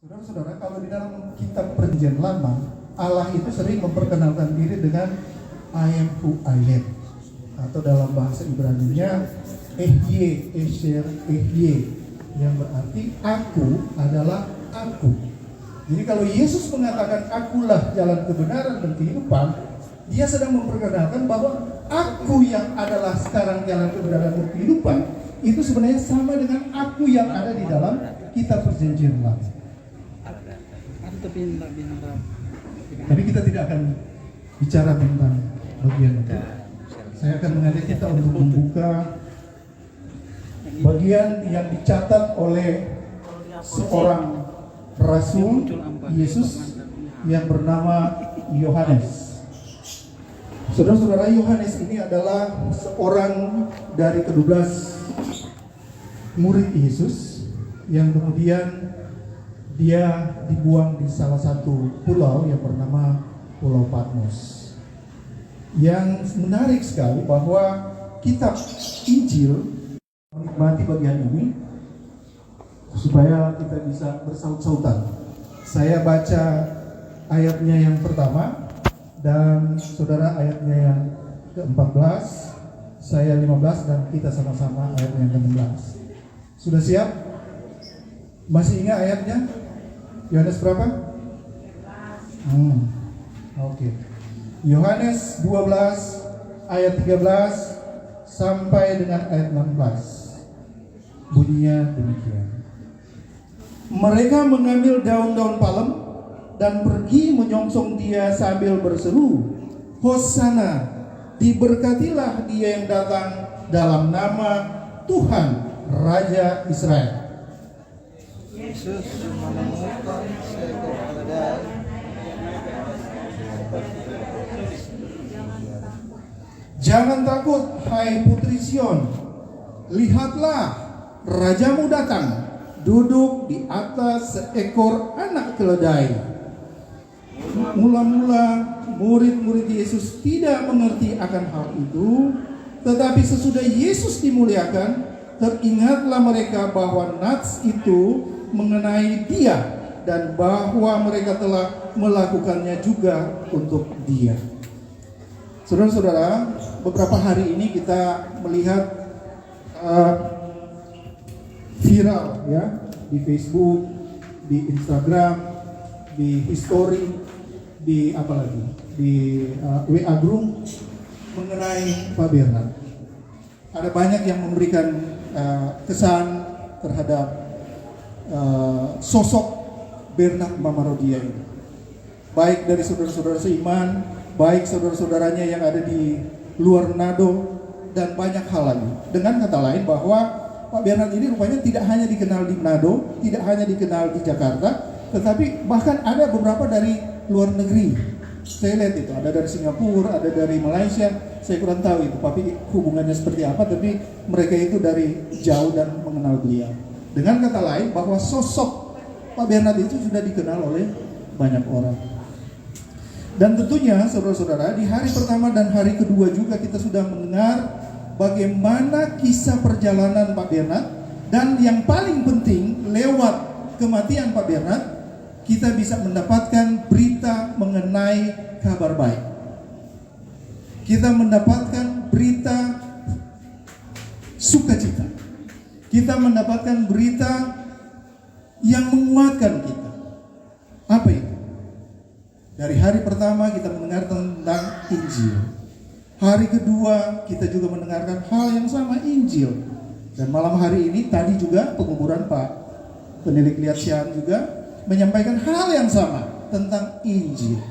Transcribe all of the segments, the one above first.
Saudara-saudara, kalau di dalam kitab Perjanjian Lama, Allah itu sering memperkenalkan diri dengan I am who I am, atau dalam bahasa Ibrani-nya Ehye, Esher, Ehye, yang berarti aku adalah aku. Jadi kalau Yesus mengatakan akulah jalan kebenaran dan kehidupan, dia sedang memperkenalkan bahwa aku yang adalah sekarang jalan kebenaran dan kehidupan itu sebenarnya sama dengan aku yang ada di dalam kitab Perjanjian Lama. Tapi kita tidak akan bicara tentang bagian itu. Saya akan mengajak kita untuk membuka bagian yang dicatat oleh seorang Rasul Yesus yang bernama Yohanes. Saudara-saudara, Yohanes ini adalah seorang dari ke-12 murid Yesus yang kemudian dia dibuang di salah satu pulau yang bernama Pulau Patmos. Yang menarik sekali bahwa kitab Injil menikmati bagian ini supaya kita bisa bersaut-sautan. Saya baca ayatnya yang pertama dan saudara ayatnya yang ke-14, saya 15 dan kita sama-sama ayat yang ke-16. Sudah siap? Masih ingat ayatnya? Yohanes berapa? Oke. Yohanes 12 ayat 13 sampai dengan ayat 16. Bunyinya demikian. Mereka mengambil daun-daun palem dan pergi menyongsong dia sambil berseru, Hosana, diberkatilah dia yang datang dalam nama Tuhan Raja Israel. Yesus menemukan seekor keledai. Jangan takut, hai putri Sion. Lihatlah, rajamu datang, duduk di atas seekor anak keledai. Mula-mula murid-murid Yesus tidak mengerti akan hal itu, tetapi sesudah Yesus dimuliakan, teringatlah mereka bahwa nats itu mengenai dia dan bahwa mereka telah melakukannya juga untuk dia. Saudara-saudara, beberapa hari ini kita melihat viral ya di Facebook, di Instagram, di history, di apalagi di WA group mengenai Pak Bernard. Ada banyak yang memberikan kesan terhadap sosok Bernard Mamarodia ini, baik dari saudara-saudara seiman, baik saudara-saudaranya yang ada di luar Manado, dan banyak hal lagi. Dengan kata lain bahwa Pak Bernard ini rupanya tidak hanya dikenal di Manado, tidak hanya dikenal di Jakarta, tetapi bahkan ada beberapa dari luar negeri. Saya lihat itu, ada dari Singapura, ada dari Malaysia, saya kurang tahu itu, tapi hubungannya seperti apa, tapi mereka itu dari jauh dan mengenal beliau. Dengan kata lain bahwa sosok Pak Bernard itu sudah dikenal oleh banyak orang. Dan tentunya saudara-saudara, di hari pertama dan hari kedua juga kita sudah mendengar bagaimana kisah perjalanan Pak Bernard. Dan yang paling penting, lewat kematian Pak Bernard, kita bisa mendapatkan berita mengenai kabar baik. Kita mendapatkan berita sukacita. Kita mendapatkan berita yang menguatkan kita. Apa itu? Dari hari pertama kita mendengar tentang Injil. Hari kedua kita juga mendengarkan hal yang sama, Injil. Dan malam hari ini tadi juga penguburan Pak Penilik Liat Sian juga menyampaikan hal yang sama tentang Injil.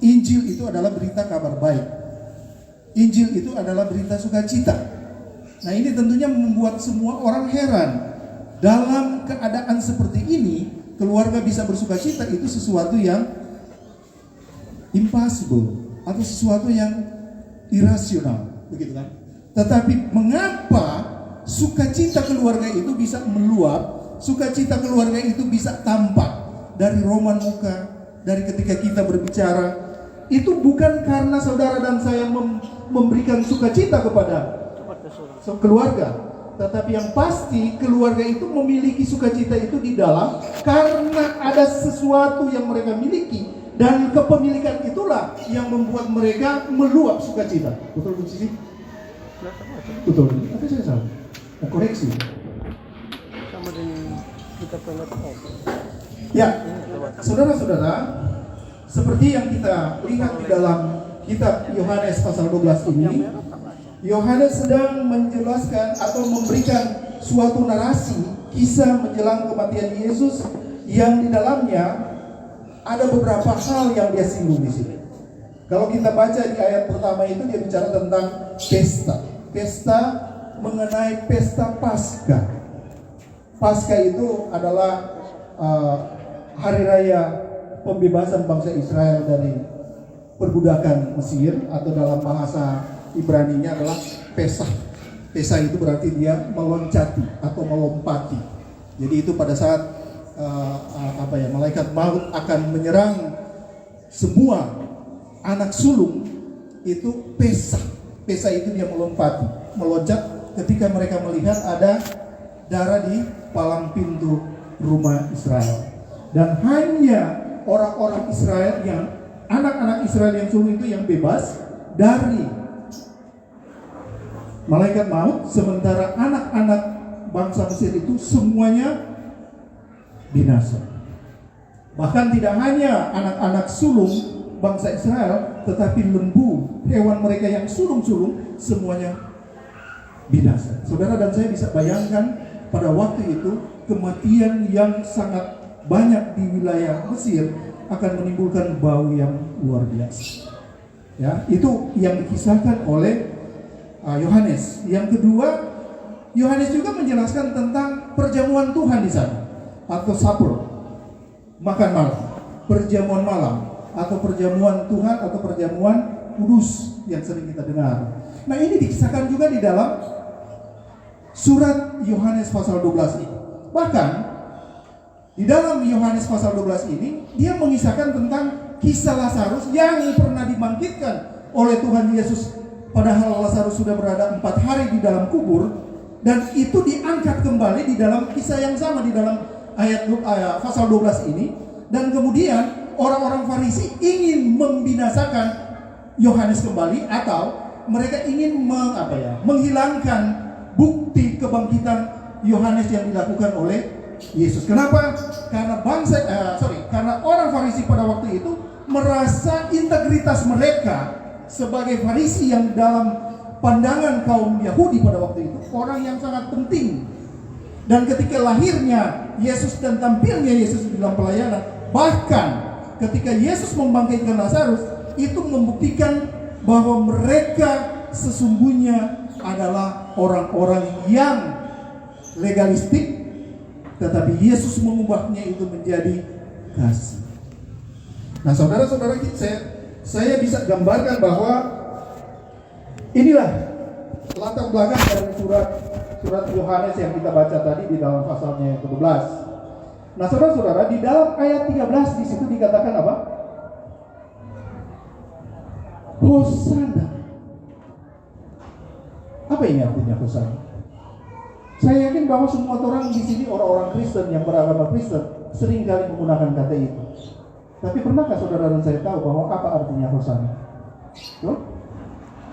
Injil itu adalah berita kabar baik. Injil itu adalah berita sukacita. Nah, ini tentunya membuat semua orang heran. Dalam keadaan seperti ini, keluarga bisa bersukacita itu sesuatu yang impossible atau sesuatu yang irasional, begitu kan? Tetapi mengapa sukacita keluarga itu bisa meluap, sukacita keluarga itu bisa tampak dari roman muka, dari ketika kita berbicara, itu bukan karena saudara dan saya memberikan sukacita kepada keluarga, Tetapi yang pasti keluarga itu memiliki sukacita itu di dalam karena ada sesuatu yang mereka miliki, dan kepemilikan itulah yang membuat mereka meluap sukacita. Betul Bu Cici? Betul. Tapi saya salah. Mau koreksi. Sama dengan kita pernah tahu. Ya, saudara-saudara, seperti yang kita lihat di dalam kitab Yohanes pasal 12 ini, Yohanes sedang menjelaskan atau memberikan suatu narasi kisah menjelang kematian Yesus yang di dalamnya ada beberapa hal yang dia singgung di sini. Kalau kita baca di ayat pertama itu, dia bicara tentang pesta mengenai pesta Paskah. Paskah itu adalah hari raya pembebasan bangsa Israel dari perbudakan Mesir, atau dalam bahasa Ibrani-nya adalah Pesah. Pesah itu berarti dia meloncati atau melompati. Jadi itu pada saat malaikat maut akan menyerang semua anak sulung, itu Pesah. Pesah itu dia melompati, meloncat ketika mereka melihat ada darah di palang pintu rumah Israel. Dan hanya orang-orang Israel yang anak-anak Israel yang sulung itu yang bebas dari malaikat maut, sementara anak-anak bangsa Mesir itu semuanya binasa. Bahkan tidak hanya anak-anak sulung bangsa Israel, tetapi lembu, hewan mereka yang sulung-sulung, semuanya binasa. Saudara dan saya bisa bayangkan pada waktu itu kematian yang sangat banyak di wilayah Mesir akan menimbulkan bau yang luar biasa. Ya, itu yang dikisahkan oleh Yohanes. Yang kedua, Yohanes juga menjelaskan tentang perjamuan Tuhan di sana, atau supper, makan malam, perjamuan malam, atau perjamuan Tuhan, atau perjamuan kudus yang sering kita dengar. Nah, ini dikisahkan juga di dalam surat Yohanes pasal 12 ini. Bahkan di dalam Yohanes pasal 12 ini, dia mengisahkan tentang kisah Lazarus yang pernah dibangkitkan oleh Tuhan Yesus, padahal Lazarus sudah berada 4 hari di dalam kubur, dan itu diangkat kembali di dalam kisah yang sama di dalam ayat pasal 12 ini. Dan kemudian orang-orang Farisi ingin membinasakan Yohanes kembali, atau mereka ingin menghilangkan bukti kebangkitan Yohanes yang dilakukan oleh Yesus. Kenapa? Karena orang Farisi pada waktu itu merasa integritas mereka sebagai Farisi yang dalam pandangan kaum Yahudi pada waktu itu orang yang sangat penting. Dan ketika lahirnya Yesus dan tampilnya Yesus di dalam pelayanan, bahkan ketika Yesus membangkitkan Lazarus, itu membuktikan bahwa mereka sesungguhnya adalah orang-orang yang legalistik, tetapi Yesus mengubahnya itu menjadi kasih. Nah, saudara-saudara, saya bisa gambarkan bahwa inilah latar belakang dari surat Yohanes yang kita baca tadi di dalam pasalnya yang ke-12. Nah, saudara-saudara, di dalam ayat 13 di situ dikatakan apa? Hosana. Apa ini artinya Hosana? Saya yakin bahwa semua orang di sini orang-orang Kristen yang beragama Kristen sering kali menggunakan kata itu. Tapi pernahkah saudara dan saya tahu bahwa apa artinya Hosana?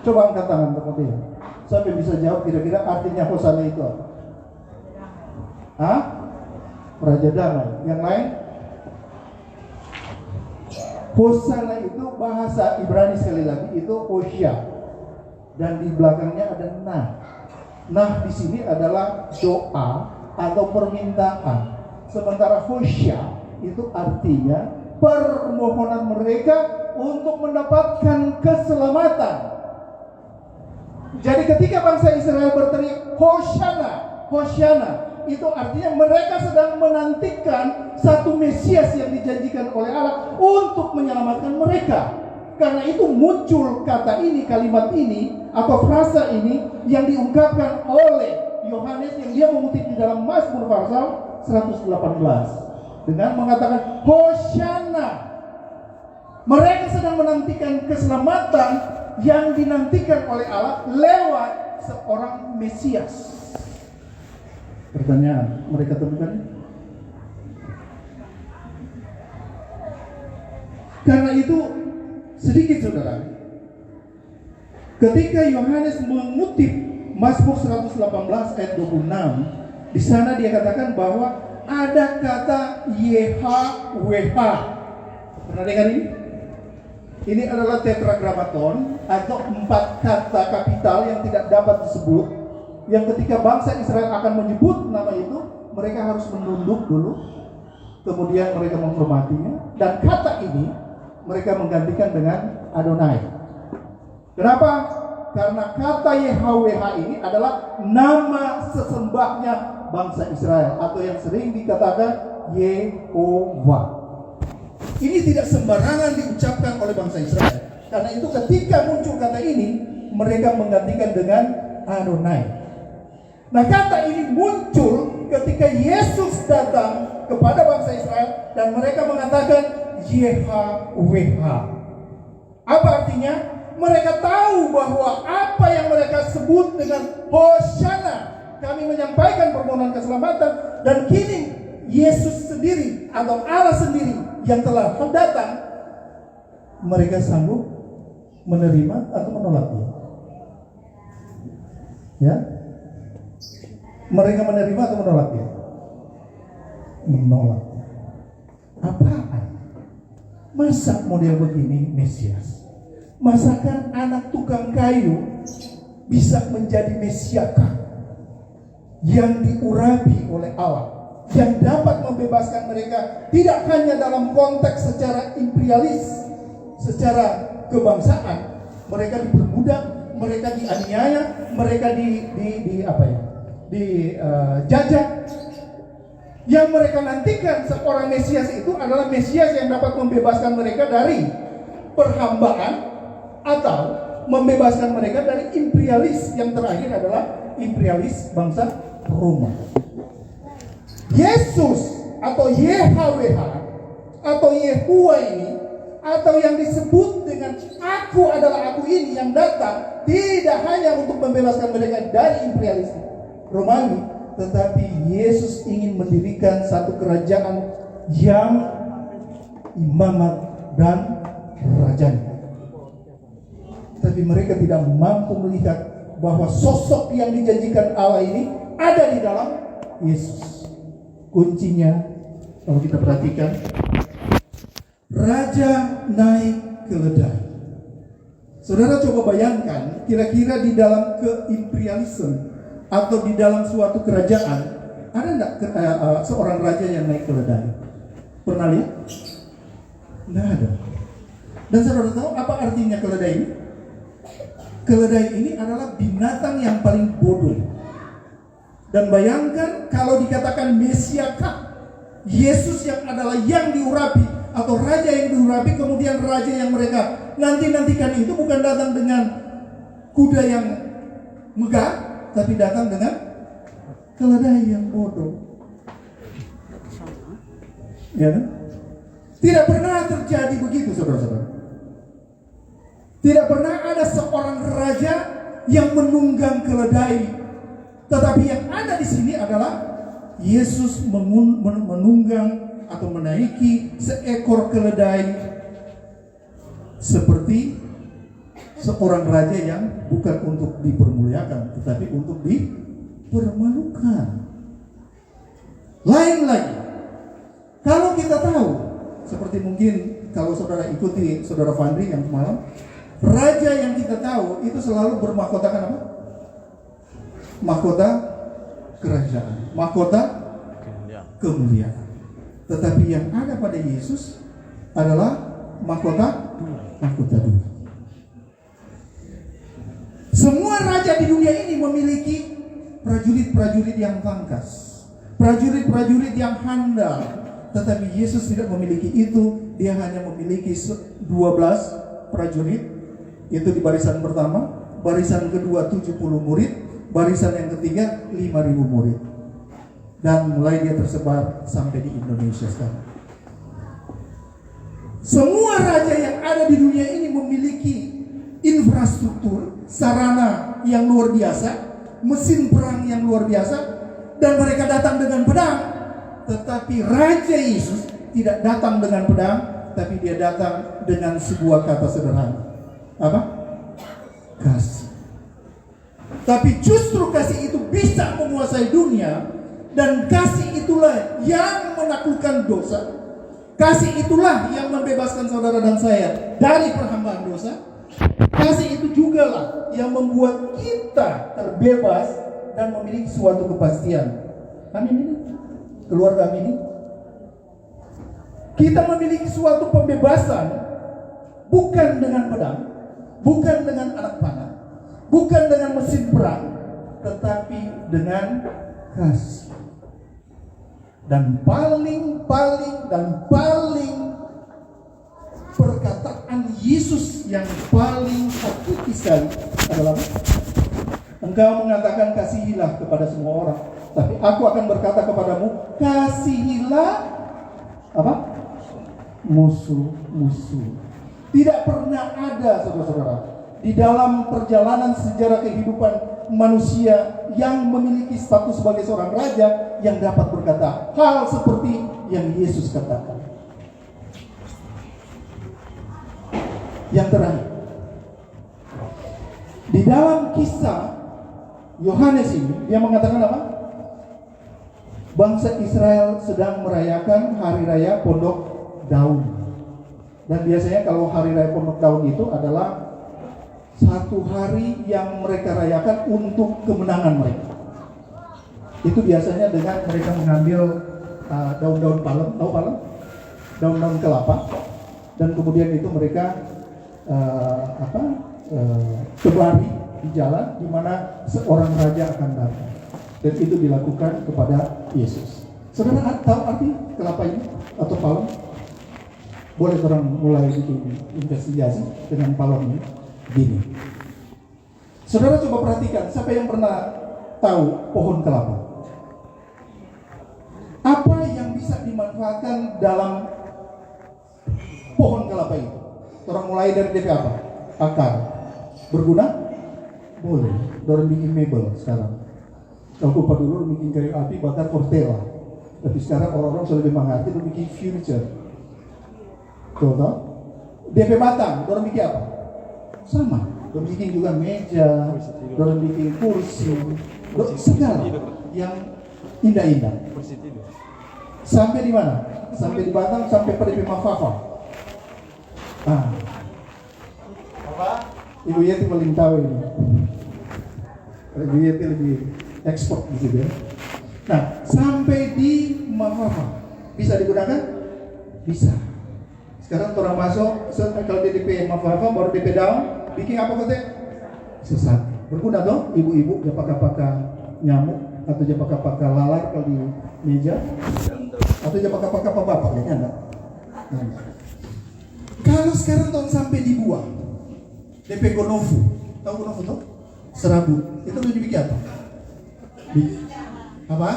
Coba angkat tangan terlebih. Sampai bisa jawab kira-kira artinya Hosana itu apa? Hah? Raja damai. Yang lain? Hosana itu bahasa Ibrani, sekali lagi itu Hosea. Dan di belakangnya ada nah. Nah di sini adalah doa atau permintaan. Sementara Hosea itu artinya permohonan mereka untuk mendapatkan keselamatan. Jadi ketika bangsa Israel berteriak Hosana, Hosana, itu artinya mereka sedang menantikan satu Mesias yang dijanjikan oleh Allah untuk menyelamatkan mereka. Karena itu muncul kata ini, kalimat ini, atau frasa ini yang diungkapkan oleh Yohanes yang dia mengutip di dalam Mazmur pasal 118 dengan mengatakan Hosana. Mereka sedang menantikan keselamatan yang dinantikan oleh Allah lewat seorang Mesias. Pertanyaan, mereka temukan? Karena itu sedikit saudara, ketika Yohanes mengutip Mazmur 118 ayat 26, di sana dia katakan bahwa ada kata YHWH. Pernah dengar ini? Ini adalah tetragrammaton atau 4 kata kapital yang tidak dapat disebut. Yang ketika bangsa Israel akan menyebut nama itu, mereka harus menunduk dulu, kemudian mereka menghormatinya. Dan kata ini mereka menggantikan dengan Adonai. Kenapa? Karena kata YHWH ini adalah nama sesembahnya bangsa Israel, atau yang sering dikatakan Yehovah. Ini tidak sembarangan diucapkan oleh bangsa Israel. Karena itu ketika muncul kata ini, mereka menggantikan dengan Adonai. Nah, kata ini muncul ketika Yesus datang kepada bangsa Israel dan mereka mengatakan YHWH. Apa artinya? Mereka tahu bahwa apa yang mereka sebut dengan Hosanna, kami menyampaikan permohonan keselamatan, dan kini Yesus sendiri atau Allah sendiri yang telah datang, mereka sanggup menerima atau menolaknya. Ya, mereka menerima atau menolaknya? Menolak. Apaan? Masa model begini Mesias? Masakan anak tukang kayu bisa menjadi Mesiakah yang diurapi oleh Allah, yang dapat membebaskan mereka tidak hanya dalam konteks secara imperialis, secara kebangsaan, mereka diperbudak, mereka dianiaya, mereka dijajah. Yang mereka nantikan seorang Mesias itu adalah Mesias yang dapat membebaskan mereka dari perhambaan atau membebaskan mereka dari imperialis, yang terakhir adalah imperialis bangsa Roma. Yesus atau YHWH atau Yehuwa ini, atau yang disebut dengan aku adalah aku ini yang datang, tidak hanya untuk membebaskan mereka dari imperialis Romawi, tetapi Yesus ingin mendirikan satu kerajaan yang imamat dan rajanya. Tapi mereka tidak mampu melihat bahwa sosok yang dijanjikan Allah ini ada di dalam Yesus. Kuncinya, kalau kita perhatikan, Raja naik keledai. Saudara coba bayangkan, kira-kira di dalam keimperialisme atau di dalam suatu kerajaan, ada enggak seorang raja yang naik keledai? Pernah lihat? Enggak ada. Dan saudara tahu apa artinya keledai ini? Keledai ini adalah binatang yang paling bodoh. Dan bayangkan kalau dikatakan Mesiakah, Yesus yang adalah yang diurapi atau raja yang diurapi, kemudian raja yang mereka nantikan itu bukan datang dengan kuda yang megah, tapi datang dengan keledai yang bodoh. Ya kan? Tidak pernah terjadi begitu, saudara-saudara. Tidak pernah ada seorang raja yang menunggang keledai, tetapi yang ada di sini adalah Yesus menunggang atau menaiki seekor keledai seperti seorang raja yang bukan untuk dipermuliakan, tetapi untuk dipermalukan. Lain lagi, kalau kita tahu, seperti mungkin kalau saudara ikuti saudara Fandri yang semalam, raja yang kita tahu itu selalu bermahkotakan apa? Mahkota kerajaan, mahkota kemuliaan. Tetapi yang ada pada Yesus adalah mahkota dunia. Semua raja di dunia ini memiliki prajurit-prajurit yang tangkas, prajurit-prajurit yang handal. Tetapi Yesus tidak memiliki itu. Dia hanya memiliki 12 prajurit. Itu di barisan pertama, barisan kedua 70 murid, barisan yang ketiga 5.000 murid. Dan mulai dia tersebar sampai di Indonesia sekarang. Semua raja yang ada di dunia ini memiliki infrastruktur, sarana yang luar biasa, mesin perang yang luar biasa, dan mereka datang dengan pedang. Tetapi Raja Yesus tidak datang dengan pedang, tapi dia datang dengan sebuah kata sederhana. Apa? Kasih. Tapi justru kasih itu bisa menguasai dunia, dan kasih itulah yang menaklukkan dosa. Kasih itulah yang membebaskan saudara dan saya dari perhambaan dosa. Kasih itu juga lah yang membuat kita terbebas dan memiliki suatu kepastian. Amin ini? Keluarga amin ini? Kita memiliki suatu pembebasan bukan dengan pedang, bukan dengan anak panah, bukan dengan mesin perang, tetapi dengan kasih. Dan paling perkataan Yesus yang paling hakiki sekali adalah, engkau mengatakan kasihilah kepada semua orang, tapi aku akan berkata kepadamu, kasihilah apa? Musuh-musuh. Tidak pernah ada, saudara-saudara, di dalam perjalanan sejarah kehidupan manusia yang memiliki status sebagai seorang raja yang dapat berkata hal seperti yang Yesus katakan. Yang terakhir, di dalam kisah Yohanes ini, dia mengatakan apa? Bangsa Israel sedang merayakan hari raya Pondok Daun. Dan biasanya kalau hari raya Pondok Daun itu adalah satu hari yang mereka rayakan untuk kemenangan mereka. Itu biasanya dengan mereka mengambil daun-daun palem, tahu palem? Daun-daun kelapa, dan kemudian itu mereka sebari di jalan di mana seorang raja akan datang. Dan itu dilakukan kepada Yesus. Saudara tahu arti kelapa ini atau palem? Boleh orang mulai bikin investigasi dengan palem ini. Gini, saudara coba perhatikan, siapa yang pernah tahu pohon kelapa? Apa yang bisa dimanfaatkan dalam pohon kelapa itu? Orang mulai dari DP apa? Akar. Berguna? Boleh. Orang bikin mebel sekarang. Kalau kupa dulu bikin kayu api bakar portela. Tapi sekarang orang-orang sudah lebih mengerti, bikin furniture. Tahu? DP batang, orang bikin apa? Sama, dorang bikin juga meja, dorang bikin kursi, segala yang indah-indah. Sampai di mana? Sampai di Batam, sampai pada di Mafafa. Ibu Yeti paling tahu ini. Ibu Yeti lebih ekspor gitu ya. Nah, sampai di Mafafa bisa digunakan? Bisa. Sekarang orang masuk, kalau DP Mafafa baru DP Daun. Bikin apa kata? Sesat. Berguna dong, ibu-ibu dia pakai nyamuk atau dia pakai lalat kalau di meja, atau dia pakai bapak ya kan? Nah. Kalau sekarang dong sampai dibuang, DP Gonofu, tahu Gonofu tuh? Serabut. Itu udah dibikin apa? Apa?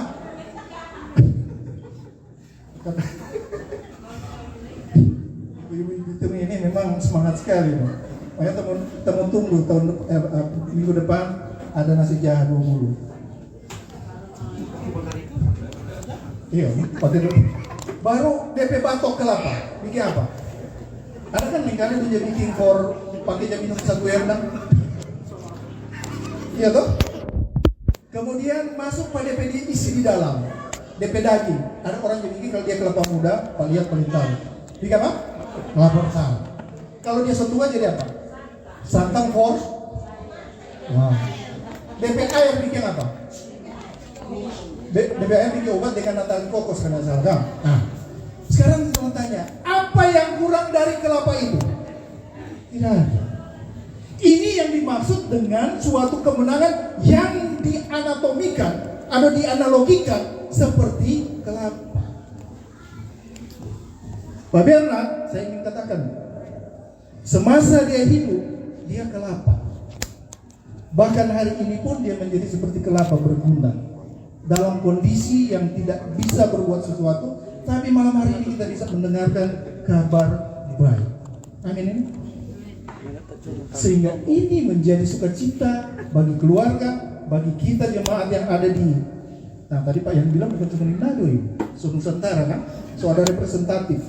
Ibu-ibu ini memang semangat sekali. Makanya teman tunggu minggu depan ada nasi jahat 20. Iya, baru DP batok kelapa, bikin apa? Ada kan lingkaran itu jadi bikin for pakai jam minum satu endang. Iya toh? Kemudian masuk pada DP isi di dalam, DP daging. Ada orang yang bikin kalau dia kelapa muda, lihat paling tahu. Bikin apa? Kelapa sal. Kalau dia setua jadi apa? Santang for. Wow. DP air bikin apa? DP air bikin obat dengan natali kokos karena salah. Nah, sekarang saya tanya, apa yang kurang dari kelapa itu? Tidak ada. Ini yang dimaksud dengan suatu kemenangan yang dianatomikan atau dianalogikan seperti kelapa. Pak Bernard, saya ingin katakan, semasa dia hidup, dia kelapa. Bahkan hari ini pun dia menjadi seperti kelapa berguna dalam kondisi yang tidak bisa berbuat sesuatu, tapi malam hari ini kita bisa mendengarkan kabar baik. Amin ini. Sehingga ini menjadi sukacita bagi keluarga, bagi kita jemaat yang ada di Nah tadi Pak yang bilang bukan cuma di Manado ini, Nusantara kan, so ada representatif,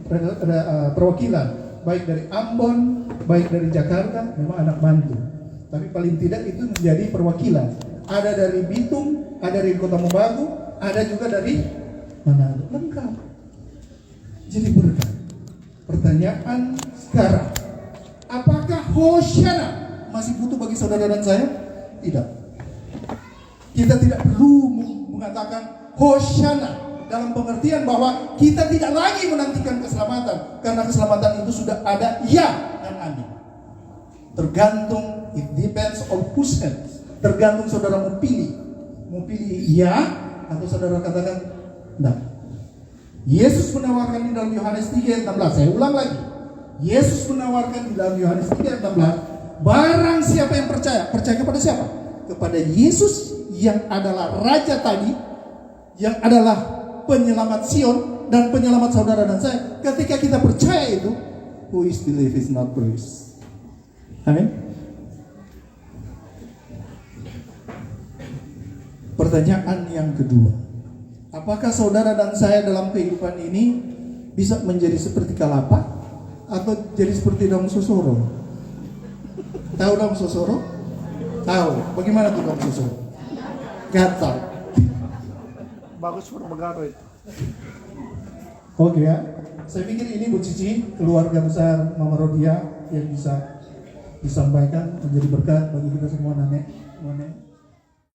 ada perwakilan, baik dari Ambon, baik dari Jakarta, memang anak mantu. Tapi paling tidak itu menjadi perwakilan. Ada dari Bitung, ada dari Kota Mobagu, ada juga dari Manado, lengkap. Jadi berkah. Pertanyaan sekarang, apakah Hosana masih butuh bagi saudara dan saya? Tidak. Kita tidak perlu mengatakan Hosana dalam pengertian bahwa kita tidak lagi menantikan keselamatan, karena keselamatan itu sudah ada, ya dan amin. Tergantung, it depends on whose hands. Tergantung saudara mau pilih ya atau saudara katakan enggak. Yesus menawarkan di dalam Yohanes 3:16. Saya ulang lagi. Yesus menawarkan di dalam Yohanes 3:16, barang siapa yang percaya kepada siapa? Kepada Yesus yang adalah Raja tadi, yang adalah penyelamat Sion dan penyelamat saudara dan saya. Ketika kita percaya itu, who is believe is not praise. Amin. Pertanyaan yang kedua, apakah saudara dan saya dalam kehidupan ini bisa menjadi seperti kelapa atau jadi seperti daun sosoro? Tahu daun sosoro? Tahu. Bagaimana tuh daun sosoro? Gatal. Bagus berbagaro itu. Oke ya. Saya pikir ini Bu Cici, keluarga besar Mama Rodia yang bisa disampaikan menjadi berkat bagi kita semua, nenek.